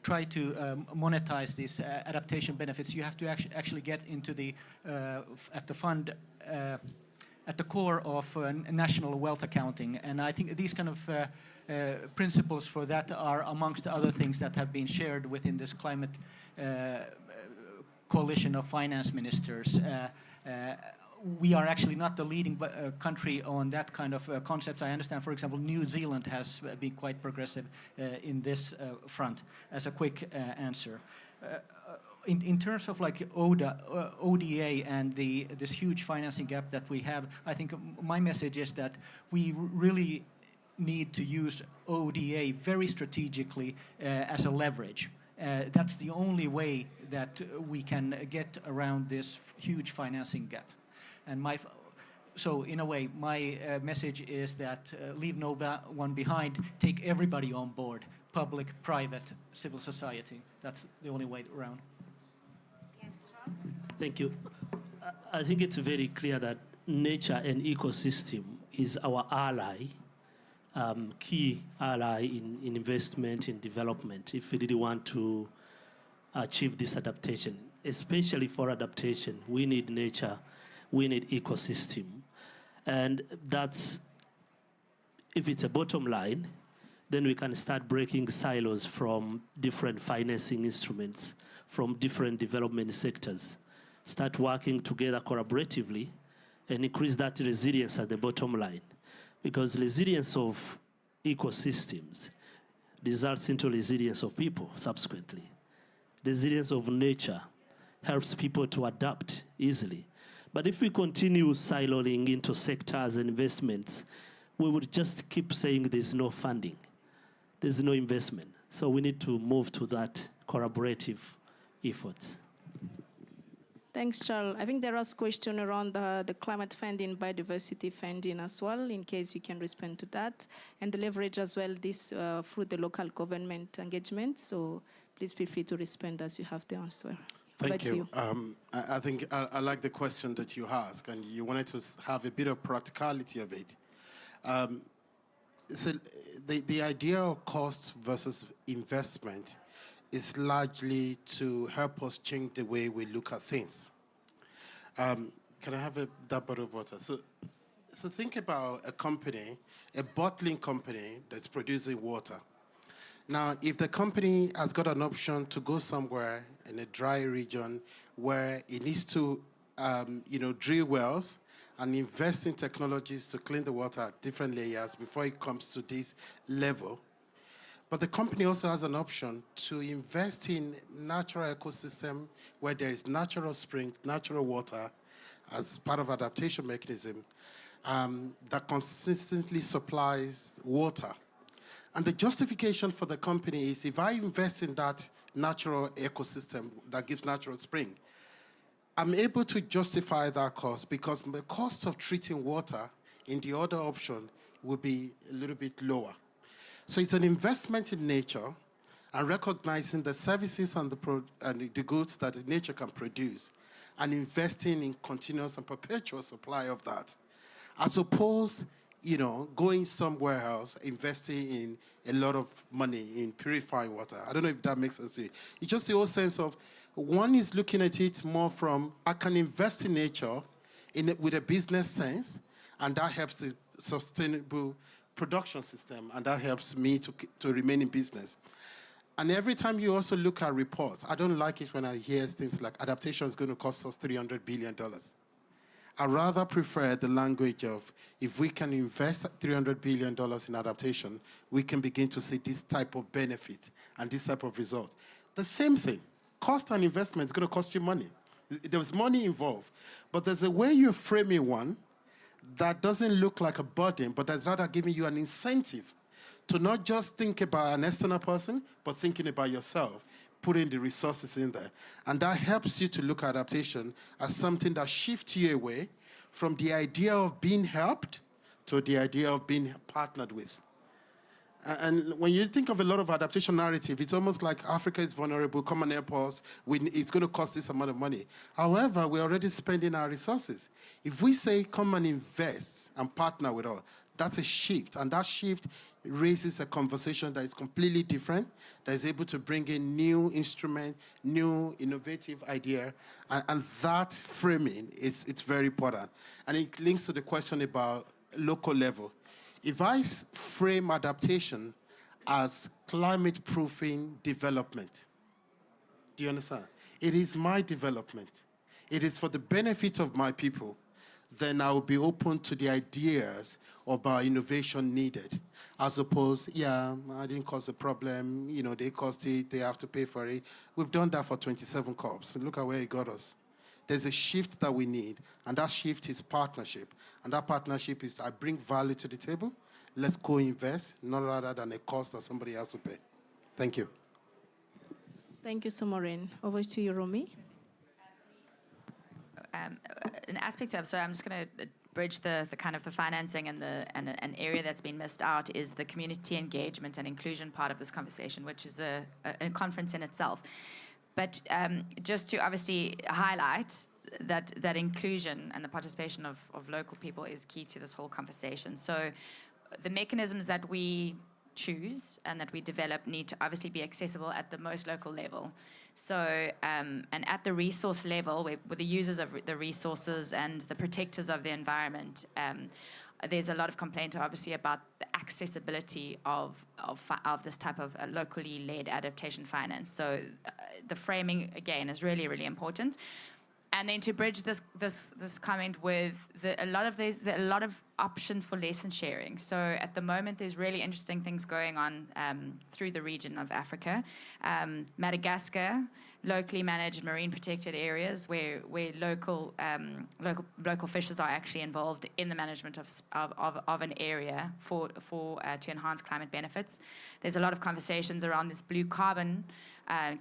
[SPEAKER 5] try to monetize these adaptation benefits, you have to actually get into the, at the fund, at the core of national wealth accounting. And I think these kind of principles for that are amongst other things that have been shared within this climate coalition of finance ministers. We are actually not the leading country on that kind of concepts. I understand, for example, New Zealand has been quite progressive in this front, as a quick answer. In terms of like ODA and this huge financing gap that we have, I think my message is that we really need to use ODA very strategically as a leverage. That's the only way that we can get around this huge financing gap. And so in a way, my message is that leave no one behind, take everybody on board, public, private, civil society. That's the only way around.
[SPEAKER 7] Yes, Charles? Thank you. I think it's very clear that nature and ecosystem is our ally, key ally in investment and development if we really want to achieve this adaptation. Especially for adaptation, we need nature. We need ecosystem. And that's, if it's a bottom line, then we can start breaking silos from different financing instruments, from different development sectors. Start working together collaboratively and increase that resilience at the bottom line. Because resilience of ecosystems results into resilience of people subsequently. Resilience of nature helps people to adapt easily. But if we continue siloing into sectors and investments, we would just keep saying there's no funding, there's no investment. So we need to move to that collaborative efforts.
[SPEAKER 1] Thanks, Charles. I think there was a question around the climate funding, biodiversity funding as well, in case you can respond to that, and the leverage as well, this through the local government engagement. So please feel free to respond as you have the answer.
[SPEAKER 6] Thank you. I think I like the question that you asked, and you wanted to have a bit of practicality of it. So the idea of cost versus investment is largely to help us change the way we look at things. Can I have that bottle of water? So think about a company, a bottling company that's producing water. Now, if the company has got an option to go somewhere in a dry region where it needs to, drill wells and invest in technologies to clean the water at different layers before it comes to this level, but the company also has an option to invest in natural ecosystem where there is natural springs, natural water as part of adaptation mechanism that consistently supplies water. And the justification for the company is if I invest in that natural ecosystem that gives natural spring, I'm able to justify that cost because the cost of treating water in the other option will be a little bit lower. So it's an investment in nature and recognizing the services and the goods that nature can produce and investing in continuous and perpetual supply of that, as opposed going somewhere else, investing in a lot of money in purifying water. I don't know if that makes sense to you. It's just the whole sense of one is looking at it more from, I can invest in nature with a business sense, and that helps the sustainable production system, and that helps me to remain in business. And every time you also look at reports, I don't like it when I hear things like adaptation is going to cost us $300 billion. I rather prefer the language of if we can invest $300 billion in adaptation, we can begin to see this type of benefit and this type of result. The same thing, cost and investment is going to cost you money. There's money involved, but there's a way you're framing one that doesn't look like a burden, but that's rather giving you an incentive to not just think about an external person, but thinking about yourself, putting the resources in there. And that helps you to look at adaptation as something that shifts you away from the idea of being helped to the idea of being partnered with. And when you think of a lot of adaptation narrative, it's almost like Africa is vulnerable, come and help us, it's going to cost this amount of money. However, we're already spending our resources. If we say, come and invest and partner with us, that's a shift. And that shift raises a conversation that is completely different, that is able to bring in new instrument, new innovative idea. And that framing, it's very important. And it links to the question about local level. If I frame adaptation as climate-proofing development, do you understand? It is my development. It is for the benefit of my people. Then I will be open to the ideas about innovation needed. As opposed, yeah, I didn't cause the problem, you know, they caused it, they have to pay for it. We've done that for 27 COPs. Look at where it got us. There's a shift that we need, and that shift is partnership. And that partnership is I bring value to the table, let's go invest, not rather than a cost that somebody else will pay. Thank you.
[SPEAKER 1] Thank you, Somorin. Over to you, Romy.
[SPEAKER 3] An aspect of, so I'm just going to bridge the kind of the financing and an area that's been missed out is the community engagement and inclusion part of this conversation, which is a conference in itself. But just to obviously highlight that inclusion and the participation of local people is key to this whole conversation. So the mechanisms that we choose and that we develop need to obviously be accessible at the most local level. So, and at the resource level, with the users of the resources and the protectors of the environment, there's a lot of complaint, obviously, about the accessibility of this type of locally led adaptation finance. So the framing, again, is really, really important. And then to bridge this comment with a lot of option for lesson sharing. So at the moment, there's really interesting things going on through the region of Africa. Madagascar, locally managed marine protected areas where local fishers are actually involved in the management of an area to enhance climate benefits. There's a lot of conversations around this blue carbon.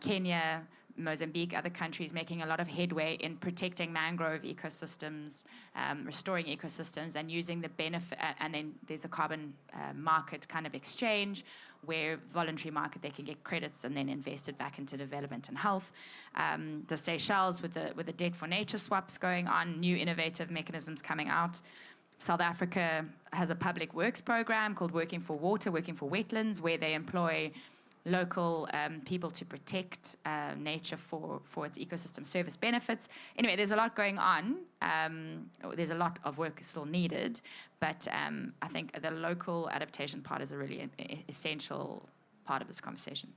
[SPEAKER 3] Kenya, Mozambique, other countries making a lot of headway in protecting mangrove ecosystems, restoring ecosystems, and using the benefit. And then there's a carbon market kind of exchange, where voluntary market they can get credits and then invested back into development and health. The Seychelles with the debt for nature swaps going on, new innovative mechanisms coming out. South Africa has a public works program called Working for Water, Working for Wetlands, where they employ local people to protect nature for its ecosystem service benefits. Anyway, there's a lot going on. There's a lot of work still needed, but I think the local adaptation part is a really essential part of this conversation.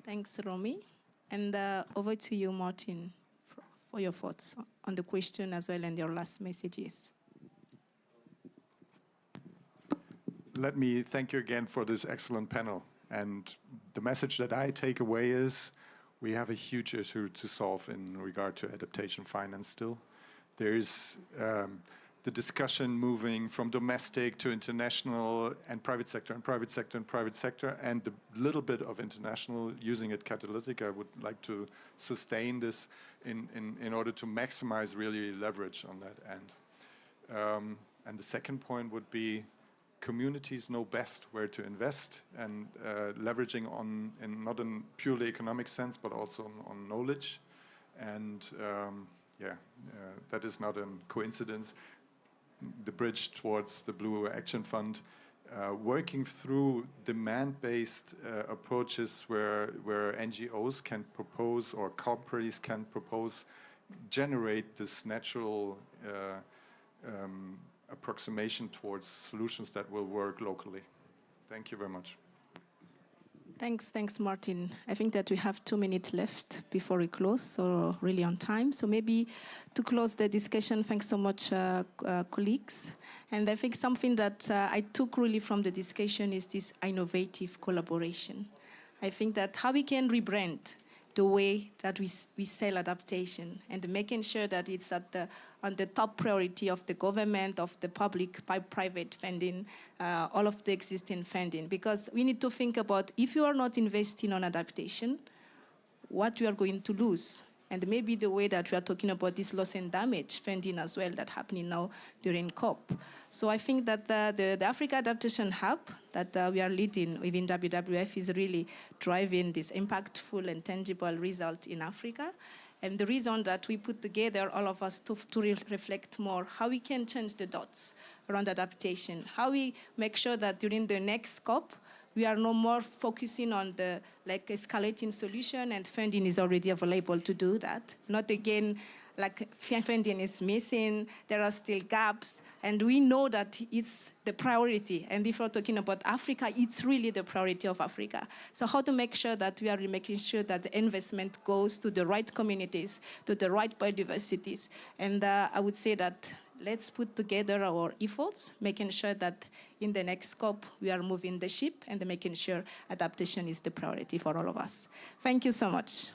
[SPEAKER 1] Thanks, Romy. And over to you, Martin, for your thoughts on the question as well and your last messages.
[SPEAKER 2] Let me thank you again for this excellent panel. And the message that I take away is we have a huge issue to solve in regard to adaptation finance still. There is the discussion moving from domestic to international and private sector and private sector and private sector, and the little bit of international using it catalytic. I would like to sustain this in order to maximize really leverage on that end. And the second point would be communities know best where to invest, and leveraging on, in not in purely economic sense, but also on knowledge. And that is not a coincidence. The bridge towards the Blue Action Fund, working through demand-based approaches where NGOs can propose or companies can propose, generate this natural approximation towards solutions that will work locally. Thank you very much.
[SPEAKER 1] Thanks, Martin. I think that we have 2 minutes left before we close, so really on time. So maybe to close the discussion, thanks so much, colleagues. And I think something that I took really from the discussion is this innovative collaboration. I think that how we can rebrand the way that we sell adaptation, and making sure that it's on the top priority of the government, of the public, private funding, all of the existing funding. Because we need to think about, if you are not investing on adaptation, what you are going to lose. and maybe the way that we are talking about this loss and damage funding as well that happening now during COP. So I think that the Africa Adaptation Hub that we are leading within WWF is really driving this impactful and tangible result in Africa. And the reason that we put together all of us to reflect more how we can change the dots around adaptation, how we make sure that during the next COP, we are no more focusing on the escalating solution, and funding is already available to do that. Not again, like funding is missing, there are still gaps, and we know that it's the priority. And if we're talking about Africa, it's really the priority of Africa. So how to make sure that we are making sure that the investment goes to the right communities, to the right biodiversities. And I would say that let's put together our efforts, making sure that in the next COP, we are moving the ship and making sure adaptation is the priority for all of us. Thank you so much.